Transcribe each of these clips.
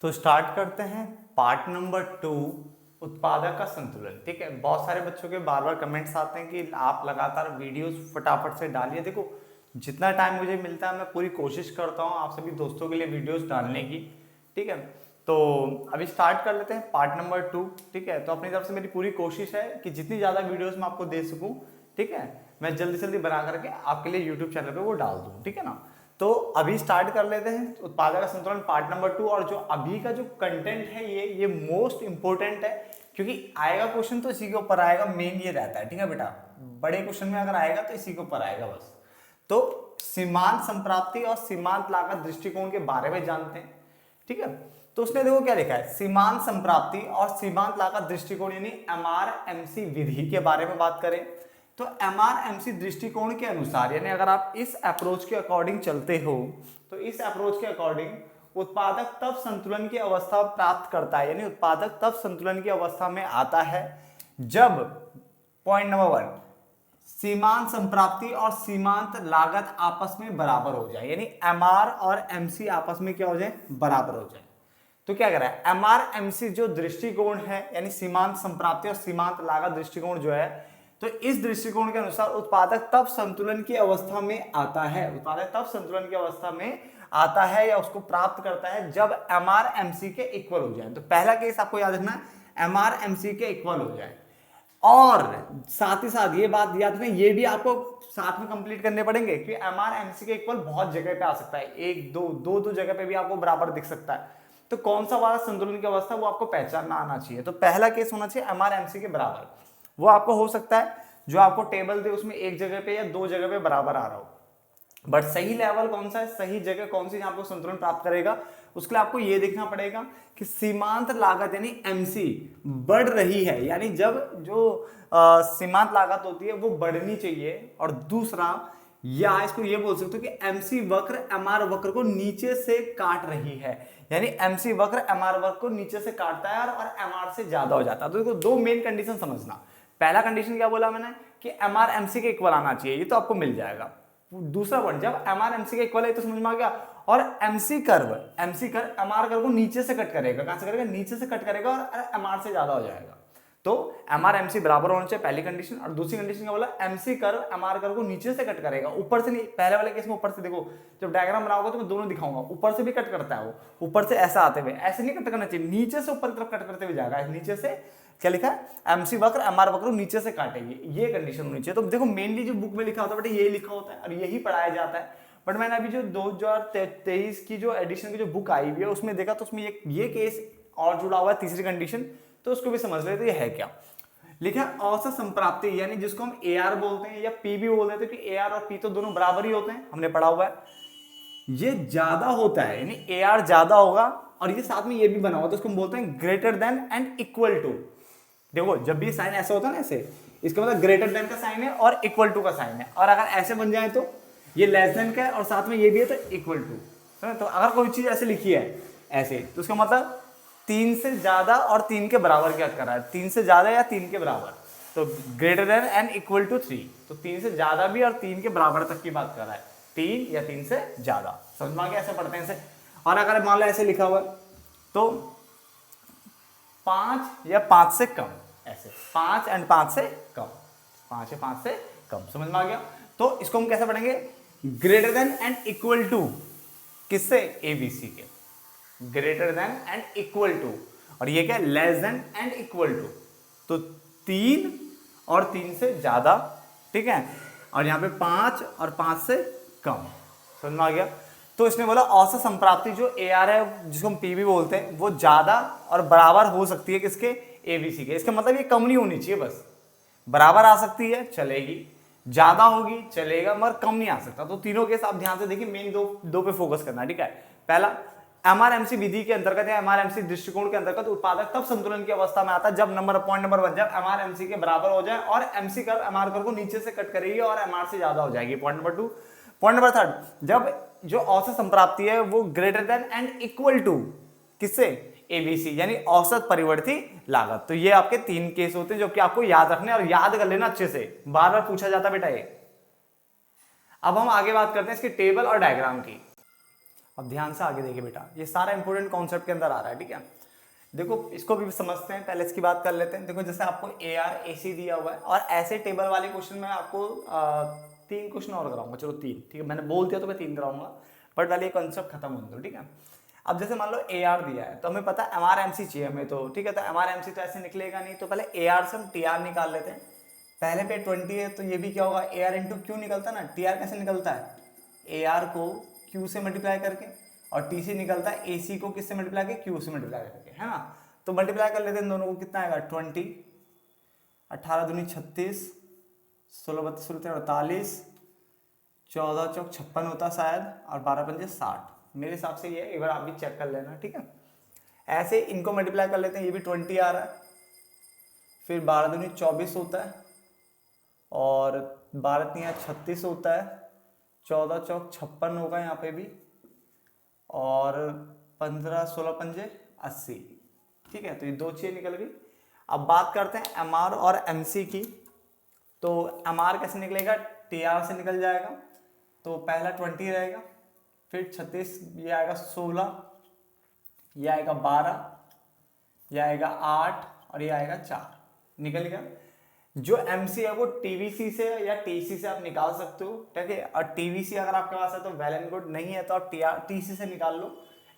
तो स्टार्ट करते हैं पार्ट नंबर 2, उत्पादक का संतुलन। ठीक है, बहुत सारे बच्चों के बार बार कमेंट्स आते हैं कि आप लगातार वीडियोस फटाफट से डालिए। देखो, जितना टाइम मुझे मिलता है मैं पूरी कोशिश करता हूँ आप सभी दोस्तों के लिए वीडियोस डालने की। ठीक है, तो अभी स्टार्ट कर लेते हैं पार्ट नंबर 2। ठीक है, तो अपनी तरफ से मेरी पूरी कोशिश है कि जितनी ज़्यादा वीडियोस मैं आपको दे सकूँ, ठीक है, मैं जल्दी से जल्दी बना करके आपके लिए यूट्यूब चैनल पे वो डाल दूँ। ठीक है ना, तो अभी स्टार्ट कर लेते हैं उत्पादक का संतुलन पार्ट नंबर 2। और जो अभी का जो कंटेंट है ये मोस्ट इंपॉर्टेंट है, क्योंकि आएगा क्वेश्चन तो इसी के ऊपर आएगा। मेन ये रहता है, ठीक है बेटा, बड़े क्वेश्चन में अगर आएगा तो इसी के ऊपर आएगा बस। तो सीमांत संप्राप्ति और सीमांत लागत दृष्टिकोण के बारे में जानते हैं। ठीक है, तो उसने देखो क्या लिखा है, सीमांत संप्राप्ति और सीमांत लागत दृष्टिकोण यानी MRMC विधि के बारे में बात करें तो MRMC दृष्टिकोण के अनुसार, यानी अगर आप इस अप्रोच के अकॉर्डिंग चलते हो तो इस अप्रोच के अकॉर्डिंग उत्पादक तब संतुलन की अवस्था प्राप्त करता है, यानी उत्पादक तब संतुलन की अवस्था में आता है जब, पॉइंट नंबर 1, सीमांत संप्राप्ति और सीमांत लागत आपस में बराबर हो जाए, यानी MR और MC आपस में क्या हो जाए, बराबर हो जाए। तो क्या कर रहा है, MRMC जो दृष्टिकोण है यानी सीमांत संप्राप्ति और सीमांत लागत दृष्टिकोण जो है, तो इस दृष्टिकोण के अनुसार उत्पादक तब संतुलन की अवस्था में आता है, उत्पादक तब संतुलन की अवस्था में आता है या उसको प्राप्त करता है जब MRMC के इक्वल हो जाए। तो पहला केस आपको याद रखना है, MRMC के इक्वल हो जाए। और साथ ही साथ ये बात याद रखना, ये भी आपको साथ में कंप्लीट करने पड़ेंगे, क्योंकि MRMC के इक्वल बहुत जगह पे आ सकता है, एक दो जगह पे भी आपको बराबर दिख सकता है। तो कौन सा वाला संतुलन की अवस्था वो आपको पहचानना आना चाहिए। तो पहला केस होना चाहिए MRMC के बराबर। वो आपको हो सकता है जो आपको टेबल दे उसमें एक जगह पे या दो जगह पे बराबर आ रहा हो, बट सही लेवल कौन सा है, सही जगह कौन सी जहां आपको संतुलन प्राप्त करेगा, उसके लिए आपको यह देखना पड़ेगा कि सीमांत लागत यानी MC बढ़ रही है, यानी जब जो सीमांत लागत होती है वो बढ़नी चाहिए। और दूसरा, या इसको ये बोल सकते हो कि MC वक्र MR वक्र को नीचे से काट रही है, यानी MC वक्र MR वक्र को नीचे से काटता है और MR से ज्यादा हो जाता है। तो देखो, दो मेन कंडीशन समझना। पहला कंडीशन क्या बोला मैंने कि MRMC के इक्वल आना चाहिए, ये तो आपको मिल जाएगा। दूसरा पॉइंट, जब MRMC के इक्वल है तो समझ में आ गया। और MC कर्व MR कर्व को नीचे से कट करेगा, कहां से करेगा, नीचे से कट करेगा और MR से ज्यादा हो जाएगा। तो MRMC बराबर होना चाहिए, पहली कंडीशन। और दूसरी कंडीशन क्या बोला, MC कर्व MR कर्व को नीचे से कट करेगा, ऊपर से नहीं। पहले वाले केस में ऊपर से, देखो जब डायग्राम बनाओगे तो मैं दोनों दिखाऊंगा, ऊपर से भी कट करता है वो, ऊपर से ऐसा आते हुए, ऐसे नहीं कट करना चाहिए, नीचे से ऊपर की तरफ कट करते हुए जाएगा। नीचे से क्या लिखा है, MC वक्र MR वक्र नीचे से काटेंगे, ये कंडीशन होनी चाहिए। तो देखो, मेनली जो बुक में लिखा होता है बेटा यही लिखा होता है और यही पढ़ाया जाता है। बट मैंने अभी जो 2023 की जो एडिशन की जो बुक आई हुई है उसमें देखा, तो उसमें ये केस और जुड़ा हुआ है, तीसरी कंडीशन, तो उसको भी समझ लेते, ये है क्या लिखा है, औसत संप्राप्ति, यानी जिसको हम AR बोलते हैं या P भी बोल देते हैं, क्योंकि AR और P तो दोनों बराबर ही होते हैं, हमने पढ़ा हुआ है। ये ज्यादा होता है, यानी AR ज्यादा होगा और ये साथ में ये भी बना हुआ, तो उसको हम बोलते हैं greater than and equal to. देखो, जब भी साइन ऐसा होता है ना ऐसे, इसका मतलब ग्रेटर देन का साइन है और इक्वल टू का साइन है। और अगर ऐसे बन जाए तो ये लेस देन का है और साथ में ये भी है तो इक्वल टू। तो अगर कोई चीज ऐसे लिखी है ऐसे, तो उसका मतलब 3 से ज्यादा और 3 के बराबर क्या कर रहा है, 3 से ज्यादा या 3 के बराबर, तो greater than and equal to 3, तो 3 से ज्यादा भी और 3 के बराबर तक की बात कर रहा है, 3 या 3 से ज्यादा। समझ में आ गया, ऐसे पढ़ते हैं इसे। और अगर मान लो ऐसे लिखा हुआ तो 5 या 5 से कम, ऐसे 5 एंड 5 से कम, 5 या 5 से कम, समझ में आ गया। तो इसको हम कैसे पढ़ेंगे, greater than and equal to, किससे, ABC के, greater than and equal to. और ये क्या, less than and equal to, तो 3 और 3 से ज्यादा, ठीक है। और यहाँ पे 5 और 5 से कम, समझ में आ गया। तो इसने बोला औसत संप्राप्ति जो AR है, जिसको हम P भी बोलते हैं, वो ज्यादा और बराबर हो सकती है किसके, ABC के। इसका मतलब ये कम नहीं होनी चाहिए, बस बराबर आ सकती है चलेगी, ज्यादा होगी चलेगा, मगर कम नहीं आ सकता। तो तीनों केस आप ध्यान से देखिए, मेन दो पे फोकस करना, ठीक है। पहला, MRMC विधि के अंतर्गत या MRMC दृष्टिकोण के अंतर्गत उत्पादक तब संतुलन की अवस्था में आता है जब पॉइंट नंबर 1, जब MRMC के बराबर हो जाए और MC कर्व MR कर्व को नीचे से कट करेगी और MR से ज्यादा हो जाएगी। Point number 2। पॉइंट नंबर 3, जब जो औसत संप्राप्ति है वो greater than and equal to किससे, ABC, यानी औसत परिवर्ती लागत। तो ये आपके 3 केस होते हैं जो कि आपको याद रखने और याद कर लेना अच्छे से, बार बार पूछा जाता बेटा ये। अब हम आगे बात करते हैं इसके टेबल और डायग्राम की। अब ध्यान से आगे देखिए बेटा, ये सारा इंपॉर्टेंट कॉन्सेप्ट के अंदर आ रहा है, ठीक है। देखो इसको भी समझते हैं, पहले इसकी बात कर लेते हैं। देखो जैसे आपको AR AC दिया हुआ है और ऐसे टेबल वाले क्वेश्चन में आपको 3 क्वेश्चन और कराऊंगा, चलो 3, ठीक है, मैंने बोल दिया तो मैं 3 कराऊंगा, बट पहले ये कॉन्सेप्ट खत्म होने दो, ठीक है। अब जैसे मान लो AR दिया है तो हमें पता है MRMC चाहिए हमें, तो ठीक है, तो MRMC तो ऐसे निकलेगा नहीं, तो पहले AR से हम TR निकाल लेते हैं। पहले पे 20 है तो ये भी क्या होगा, AR इंटू Q निकलता है ना। TR कैसे निकलता है, AR को Q से मल्टीप्लाई करके, और TC निकलता है AC को किससे मल्टीप्लाई करके, Q से मल्टीप्लाई करके, है ना। तो मल्टीप्लाई कर लेते हैं दोनों को, कितना आएगा 20, 18 दूनी 36, 16 32 48, 14 चौक 56 होता शायद, और 12 पंजे 60, मेरे हिसाब से ये है, एक बार आप भी चेक कर लेना, ठीक है। ऐसे इनको मल्टीप्लाई कर लेते हैं, ये भी 20 आ रहा है, फिर 12 दूनी 24 होता है, और 12 तिया 36 होता है, 14 चौक 56 होगा यहाँ पे भी, और 15 16 पंजे 80, ठीक है। तो ये 2 चीजें निकल गई। अब बात करते हैं MR और MC की। तो MR कैसे निकलेगा, TR से निकल जाएगा, तो पहला 20 रहेगा, फिर 36, ये आएगा 16, ये आएगा 12, ये आएगा 8, और ये आएगा 4, निकल गया। जो MC है वो TVC से या TC से आप निकाल सकते हो, ठीक है। और TVC अगर आपके पास है तो वेल एंड गुड, नहीं है तो आप TC से निकाल लो।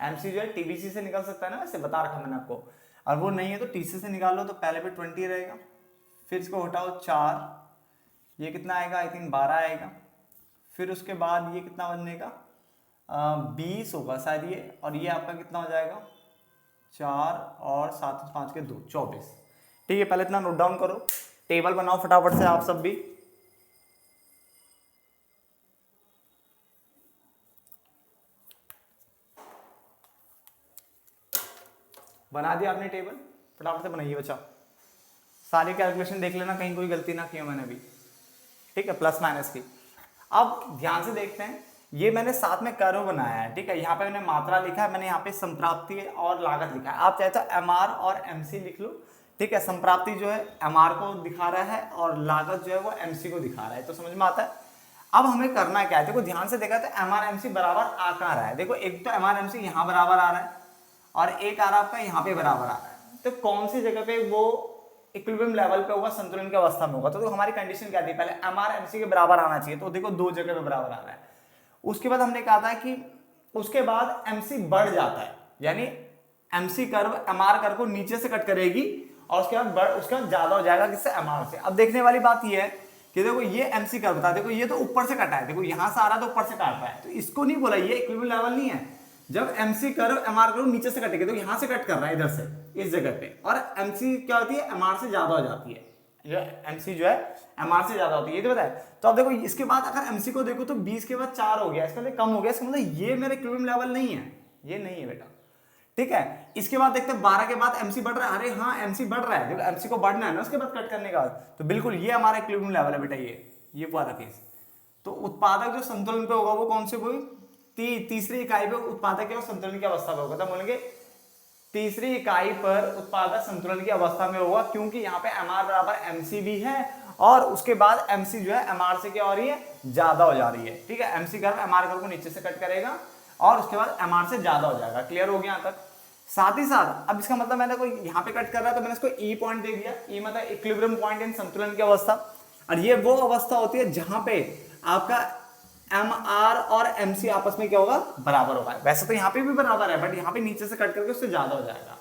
MC जो है TVC से निकल सकता है ना, वैसे बता रखा मैंने आपको, और वो नहीं है तो TC से निकाल लो। तो पहले पे 20 रहेगा, फिर इसको हटाओ 4, ये कितना आएगा, आई थिंक 12 आएगा, फिर उसके बाद ये कितना बनेगा 20 होगा शायद ये, और ये आपका कितना हो जाएगा 4 और 7 5 के 2 24, ठीक है। पहले इतना नोट डाउन करो, टेबल बनाओ फटाफट से आप सब भी। बना दिया आपने टेबल, फटाफट से बनाइए बच्चा, सारी कैलकुलेशन देख लेना कहीं कोई गलती ना की हो मैंने भी, ठीक है, प्लस माइनस की। अब ध्यान से देखते हैं, ये मैंने साथ में कर्व बनाया है, ठीक है। यहाँ पे मैंने मात्रा लिखा है, मैंने यहाँ पे संप्राप्ति और लागत लिखा है। आप चाहे तो MR और MC लिख लो, ठीक है। संप्राप्ति जो है MR को दिखा रहा है और लागत जो है वो MC को दिखा रहा है, तो समझ में आता है। अब हमें करना क्या है, देखो ध्यान से देखा तो MRMC बराबर आ कहाँ रहा है, देखो एक तो MRMC यहाँ बराबर आ रहा है और एक आ रहा है आपका यहाँ पे बराबर आ रहा है, तो कौन सी जगह पे वो इक्विलिब्रियम लेवल पे होगा, संतुलन की अवस्था में होगा। तो हमारी कंडीशन क्या थी, पहले MRMC के बराबर आना चाहिए, तो देखो 2 जगह पे बराबर आ रहा है। उसके बाद हमने कहा था कि उसके बाद MC बढ़ जाता है, यानी MC कर्व MR कर्व को नीचे से कट करेगी और उसके बाद ज्यादा हो जाएगा किससे, MR से। अब देखने वाली बात ये है कि देखो ये MC कर्व था, देखो ये तो ऊपर से कटा है, देखो यहां से आ रहा है तो ऊपर से काट रहा है, तो इसको नहीं बोला ये इक्विलिब्रियम लेवल नहीं है। जब MC कर्व MR कर्व नीचे से कटेगा तो यहां से कट कर रहा है इधर से इस जगह पे, और MC क्या होती है, MR से ज्यादा हो जाती है, जो MC जो है MR से ज्यादा होती है, ये तो बताया। तो अब देखो इसके बाद अगर MC को देखो तो 20 के बाद 4 हो गया, इसका मतलब कम हो गया, इसका मतलब ये मेरा इक्विलिब्रियम लेवल नहीं है, ये नहीं है बेटा, ठीक है। इसके बाद देखते हैं 12 के बाद MC बढ़ रहा है, अरे हाँ MC बढ़ रहा है, देखो MC को बढ़ना है ना उसके बाद कट करने का, तो बिल्कुल ये हमारा इक्विलिब्रियम लेवल है बेटा, ये वाला केस। तो उत्पादक जो संतुलन पे होगा वो कौन से कोई तीसरी इकाई पे उत्पादक और संतुलन की अवस्था पे होगा, तो बोलेंगे तीसरी इकाई पर उत्पादक संतुलन की अवस्था में होगा, क्योंकि यहाँ पे MR बराबर MC भी है और उसके बाद MC जो है MR से क्या हो रही है, ज्यादा हो जा रही है, ठीक है। MC कर्व MR कर्व को नीचे से कट करेगा और उसके बाद MR से ज्यादा हो जाएगा, क्लियर हो गया यहाँ तक। साथ ही साथ अब इसका मतलब मैंने कोई यहाँ पे कट कर रहा है तो मैंने इसको E पॉइंट दे दिया, E मतलब इक्विलिब्रियम पॉइंट इन संतुलन की अवस्था, और ये वो अवस्था होती है जहां पे आपका MR और MC आपस में क्या होगा, बराबर होगा। वैसे तो यहाँ पे भी बराबर है बट यहाँ पे नीचे से कट करके उससे ज्यादा हो जाएगा,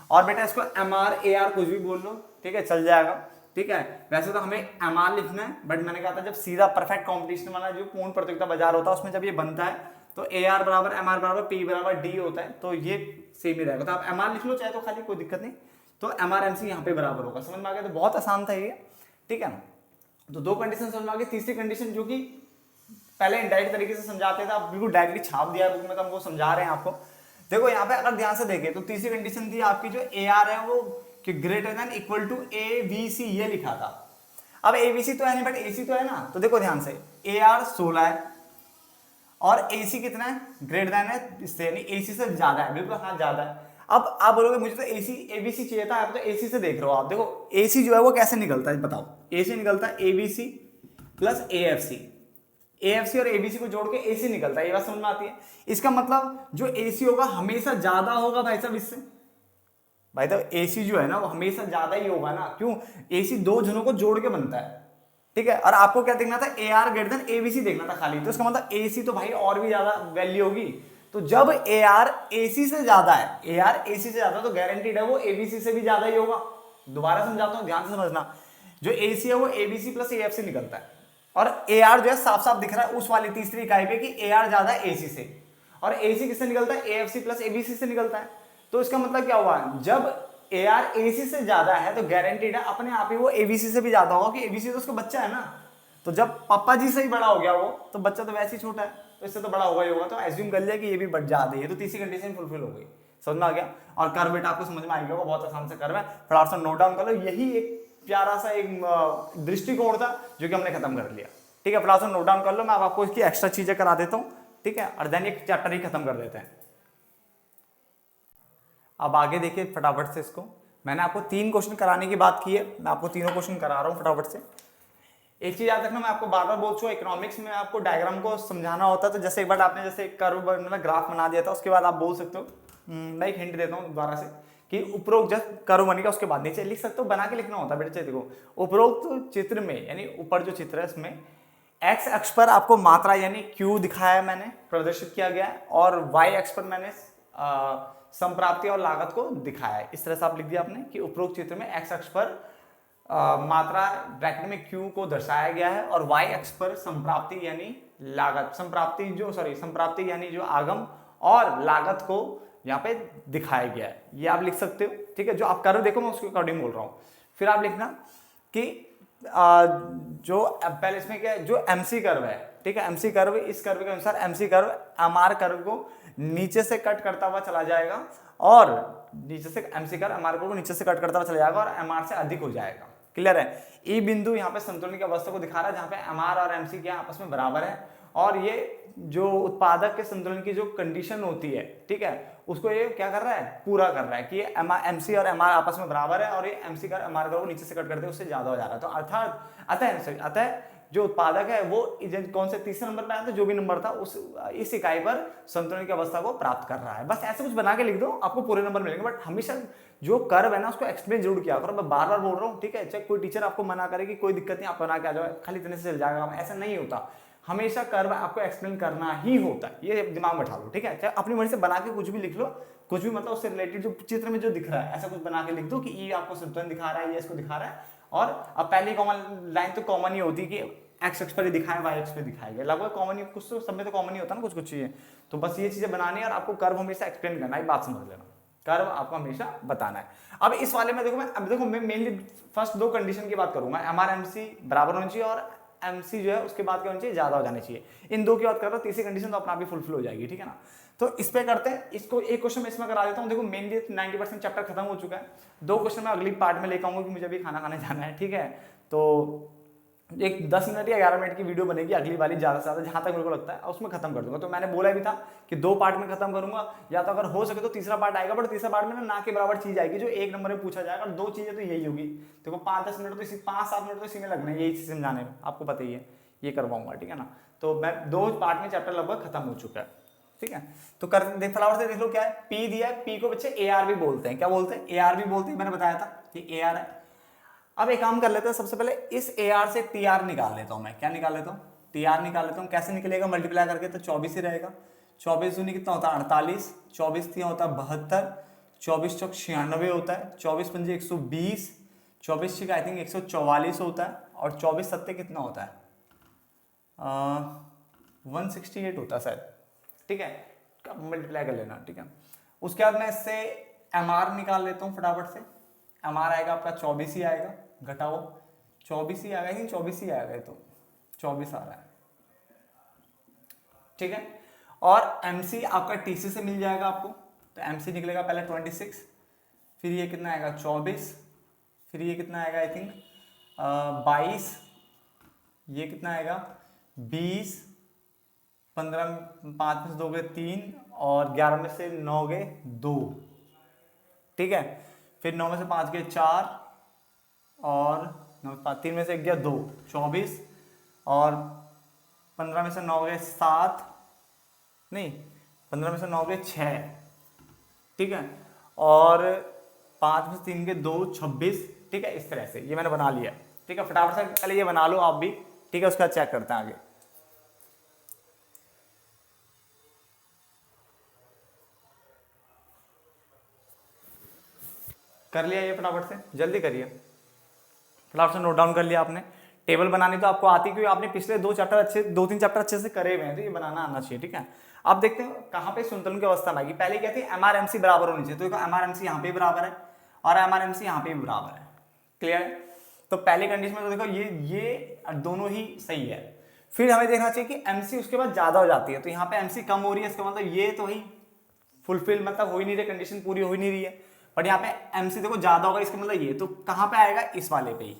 और बेटा इसको MR AR कुछ भी बोल लो, ठीक है, चल जाएगा, ठीक है। वैसे तो हमें MR लिखना है बट मैंने कहा था जब सीधा परफेक्ट कॉम्पिटिशन वाला जो पूर्ण प्रतियोगिता बाजार होता है उसमें जब ये बनता है तो AR बराबर MR बराबर P बराबर D होता है, तो ये सेम ही रहेगा। तो आप MR लिख लो चाहे तो खाली, कोई दिक्कत नहीं, तो MR MC यहाँ पे बराबर होगा, समझ में आ गया। तो बहुत आसान था ये, ठीक है। तो 2 कंडीशन समझ में आ गई। तीसरी कंडीशन जो कि पहले इनडायरेक्ट तरीके से समझाते थे, आप बिल्कुल डायरेक्टली छाप दिया है बुक में, तो हमको समझा रहे हैं आपको। देखो यहाँ पे अगर ध्यान से देखें तो तीसरी कंडीशन थी आपकी जो AR है वो कि greater than equal to ABC, ये लिखा था। अब ABC तो है नहीं बट AC तो है ना, तो देखो ध्यान से AR 16 है और AC कितना है, ग्रेटर देन है इससे, यानी AC से ज्यादा है, बिल्कुल हाँ ज्यादा है। अब आप बोलोगे मुझे तो ABC चाहिए था, आप तो AC से देख रहे हो। आप देखो AC जो है वो कैसे निकलता है बताओ, AC निकलता है ABC प्लस AFC, AFC और ABC को जोड़ के AC निकलता है, ये बात समझ में आती है। इसका मतलब जो AC होगा हमेशा ज्यादा होगा भाई साहब इससे, भाई साहब AC जो है ना वो हमेशा ज्यादा ही होगा ना, क्यों, AC दो जनों को जोड़ के बनता है, ठीक है। और आपको क्या देखना था, AR ग्रेटर देन ABC देखना था खाली, तो इसका मतलब AC तो भाई और भी ज्यादा वैल्यू होगी। तो जब AR AC से ज्यादा है, AR AC से ज्यादा, तो गारंटीड है वो ABC से भी ज्यादा ही होगा। दोबारा समझाता हूं, ध्यान से समझना, जो AC है वो ABC प्लस AF से निकलता है, और AR जो है साफ साफ दिख रहा है उस वाली तीसरी इकाई पे कि AR ज्यादा है AC से, और AC किससे निकलता है, AFC प्लस ABC से निकलता है। तो इसका मतलब क्या हुआ, जब AR AC से ज्यादा है तो गारंटीड है अपने आप ही वो ABC से भी ज्यादा होगा, कि ABC तो उसका बच्चा है ना। तो जब पापा जी से ही बड़ा हो गया वो, तो बच्चा तो वैसे ही छोटा है, तो इससे तो बड़ा होगा ही होगा, तो एज्यूम कर लिया कि ये भी बढ़ ज्यादा है, तो तीसरी कंडीशन फुलफिल हो गई। समझ में आ गया। और कर्व बेटा आपको समझ में आ गया होगा, बहुत आसान से कर्व है, फटाफट से नोट डाउन कर लो। यही एक प्यारा सा एक दृष्टिकोण था जो कि हमने खत्म कर लिया, ठीक है। फटाफट से नोट डाउन कर लो, मैं आपको इसकी एक्स्ट्रा चीजें करा देता हूँ, ठीक है, और देन एक चैप्टर ही खत्म कर देते हैं। अब आगे देखिए फटाफट से इसको, मैंने आपको 3 क्वेश्चन कराने की बात की है, मैं आपको तीनों क्वेश्चन करा रहा हूँ फटाफट से। एक चीज याद रखना, मैं आपको बार बार बोल चुका, इकोनॉमिक्स में आपको डायग्राम को समझाना होता है, तो जैसे एक बार आपने जैसे कर्व मतलब ग्राफ बना दिया था, उसके बाद आप बोल सकते हो, मैं एक हिंट देता हूँ दोबारा से, कि उपरोक्त जब कर्व बनेगा उसके बाद नीचे लिख सकते हो, बना के लिखना होता है बेटा। देखो उपरोक्त चित्र में, यानी ऊपर जो चित्र है इसमें एक्स अक्ष पर आपको मात्रा यानी Q दिखाया है मैंने, प्रदर्शित किया गया है, और वाई अक्ष पर मैंने संप्राप्ति और लागत को दिखाया है। इस तरह से आप लिख दिया आपने कि उपरोक्त चित्र में एक्स अक्ष पर मात्रा ब्रैकेट में Q को दर्शाया गया है, और वाई अक्ष पर संप्राप्ति यानी लागत, संप्राप्ति यानी जो आगम और लागत को यहाँ पे दिखाया गया है, ये आप लिख सकते हो, ठीक है। जो आप कर्व देखो मैं उसके अकॉर्डिंग बोल रहा हूँ। फिर आप लिखना कि जो पहले इसमें क्या है, जो MC कर्व है, ठीक है, MC कर्व, इस कर्व के अनुसार MC कर्व MR कर्व को नीचे से कट करता हुआ चला जाएगा, और नीचे से MC कर्व MR कर्व को नीचे से कट करता हुआ चला जाएगा, और MR से अधिक हो जाएगा। क्लियर है। E बिंदु यहाँ पे संतुलन की अवस्था को दिखा रहा है, जहां पे MR और MC क्या आपस में बराबर है, और ये जो उत्पादक के संतुलन की जो कंडीशन होती है, ठीक है, उसको ये क्या कर रहा है, पूरा कर रहा है, कि ये MC और MR आपस में बराबर है, और ये MC कर्व MR कर्व को नीचे से कट करते उससे ज्यादा हो जा रहा है। तो अतः जो उत्पादक है वो कौन से तीसरे नंबर पे आया था, जो भी नंबर था उस इस इकाई पर संतुलन की अवस्था को प्राप्त कर रहा है। बस ऐसे कुछ बना के लिख दो, आपको पूरे नंबर मिलेंगे। बट हमेशा जो कर्व है ना उसको एक्सप्लेन जरूर किया करो, मैं बार बार बोल रहा हूँ, ठीक है। चाहे कोई टीचर आपको मना करे कि कोई दिक्कत नहीं, आप बना के आ जाओ, खाली इतने से चल जाएगा, ऐसा नहीं होता। हमेशा कर्व आपको एक्सप्लेन करना ही होता है, ये दिमाग में बैठा लो, ठीक है। चाहे अपनी मर्जी से बना के कुछ भी लिख लो, कुछ भी मतलब उससे रिलेटेड जो चित्र में जो दिख रहा है ऐसा कुछ बना के लिख दो कि ये आपको संतुलन दिखा रहा है, ये इसको दिखा रहा है। और अब पहली कॉमन लाइन तो कॉमन ही होती है कि एक्स अक्ष पर ही दिखाए, वाई अक्ष पर दिखाया गया, लगभग कॉमन ही, कुछ तो सब में तो कॉमन ही होता है ना, कुछ कुछ चीजें। तो बस ये चीजें बनानी है, और आपको कर्व हमेशा एक्सप्लेन करना है, बात समझ लेना, कर्व आपको हमेशा बताना है। अब इस वाले में देखो मैं मेनली फर्स्ट 2 कंडीशन की बात करूंगा, MR MC बराबर होनी चाहिए, और MC जो है उसके बाद क्या होना चाहिए, ज्यादा हो जानी चाहिए। इन 2 की बात कर रहा हूं, तीसरी कंडीशन तो अपना आप ही फुलफिल हो जाएगी, ठीक है ना। तो इस पे करते हैं, इसको एक क्वेश्चन मैं इसमें करा देता हूं। देखो मेनली 90% चैप्टर खत्म हो चुका है, 2 क्वेश्चन मैं अगली पार्ट में लेकर आऊंगा, कि मुझे अभी खाना खाने जाना है, ठीक है। तो एक 10 मिनट या 11 मिनट की वीडियो बनेगी अगली वाली, ज्यादा से ज्यादा जहां तक मेरे को लगता है, उसमें खत्म कर दूंगा। तो मैंने बोला भी था कि 2 पार्ट में खत्म करूंगा, या तो अगर हो सके तो तीसरा पार्ट आएगा, बट तीसरा पार्ट में ना के बराबर चीज आएगी जो 1 नंबर में पूछा जाएगा, और 2 चीजें तो यही होगी। देखो 5-10 मिनट तो इसी 5-7 मिनट तो इसी में लगना है, यही चीज समझाने में, आपको पता ही है, ये करवाऊंगा, ठीक है ना। तो मैं 2 पार्ट में चैप्टर लगभग खत्म हो चुका है, ठीक है। तो कर फटाफट से देख लो क्या है, P दिया है, P को बच्चे AR भी बोलते हैं, क्या बोलते हैं, AR भी बोलते हैं, मैंने बताया था कि AR है। अब एक काम कर लेते हैं, सबसे पहले इस AR से TR निकाल लेता हूं मैं, क्या निकाल लेता हूं, TR निकाल लेता हूं। कैसे निकलेगा, मल्टीप्लाई करके, तो 24 ही रहेगा। 24 दूनी कितना होता है 48, 24 3 होता है 72, 24 चौक 96 होता है, 24 पंजे 120, 24 छः आई थिंक 144 होता है, और 24 सत्ते कितना होता है 168 होता है शायद, ठीक है। मल्टीप्लाई कर लेना, ठीक है। उसके बाद मैं इससे MR निकाल लेता हूँ फटाफट से। MR आएगा आपका 24 ही आएगा, घटाओ 24 ही आएगा, 24 ही आएगा, तो 24 आ रहा है, ठीक है। और MC आपका TC से मिल जाएगा आपको, तो MC निकलेगा पहले 26, फिर ये कितना आएगा 24, फिर ये कितना आएगा आई थिंक 22, ये कितना आएगा 20, 15 5 में से 2 गए 3, और 11 में से 9 गए 2, ठीक है। फिर 9 में से 5 गए 4, और 3 में से 1 गया 2, 24, और 15 में से 9 गए 7, नहीं 15 में से 9 गए 6, ठीक है, और 5 में से 3 के 2, 26, ठीक है। इस तरह से ये मैंने बना लिया, ठीक है। फटाफट से पहले ये बना लो आप भी, ठीक है, उसका चेक करते हैं आगे। कर लिया ये फटाफट से, जल्दी करिए, फटाफट से नोट डाउन कर लिया आपने। टेबल बनानी तो आपको आती, क्योंकि आपने पिछले 2-3 चैप्टर अच्छे से करे हुए हैं, तो ये बनाना आना चाहिए, ठीक है। अब देखते हैं कहाँ पे संतुलन की अवस्था में आएगी। पहले क्या थी, MRMC बराबर होनी चाहिए, तो देखो MRMC यहाँ पे बराबर है और MRMC यहाँ पे भी बराबर है, क्लियर है। तो पहली कंडीशन में तो देखो ये दोनों ही सही है। फिर हमें देखना चाहिए कि MC उसके बाद ज्यादा हो जाती है, तो यहाँ पे MC कम हो रही है, इसका मतलब ये तो ही फुलफिल, मतलब हो ही नहीं रही, कंडीशन पूरी हो ही नहीं रही है। बट यहाँ पे MC देखो ज्यादा होगा, इसका मतलब ये तो कहाँ पे आएगा, इस वाले पे ही,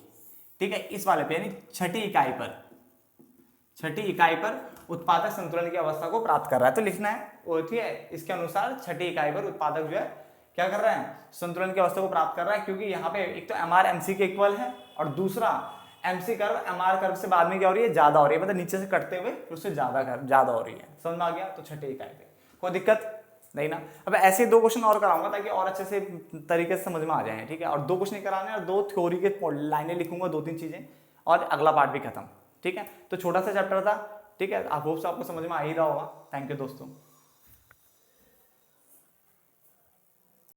ठीक है, इस वाले पे, यानी छठी इकाई पर उत्पादक संतुलन की अवस्था को प्राप्त कर रहा है। तो लिखना है वो, ठीक है, इसके अनुसार छठी इकाई पर उत्पादक जो है क्या कर रहा है, संतुलन की अवस्था को प्राप्त कर रहा है। क्योंकि यहाँ पे एक तो MR MC के इक्वल है, और दूसरा MC कर्व MR कर्व से बाद में क्या हो रही है, ज्यादा हो रही है, मतलब नीचे से कटते हुए उससे ज्यादा हो रही है। समझ में आ गया। तो छठी इकाई पे कोई दिक्कत नहीं ना। अब ऐसे 2 क्वेश्चन और कराऊंगा ताकि और अच्छे से तरीके से समझ में आ जाए, ठीक है। और 2 क्वेश्चन नहीं कराने, और 2 थ्योरी के लाइनें लिखूंगा, 2-3 चीजें, और अगला पार्ट भी खत्म, ठीक है। तो छोटा सा चैप्टर था, ठीक है। आई होप आपको समझ में आ ही रहा होगा। थैंक यू दोस्तों।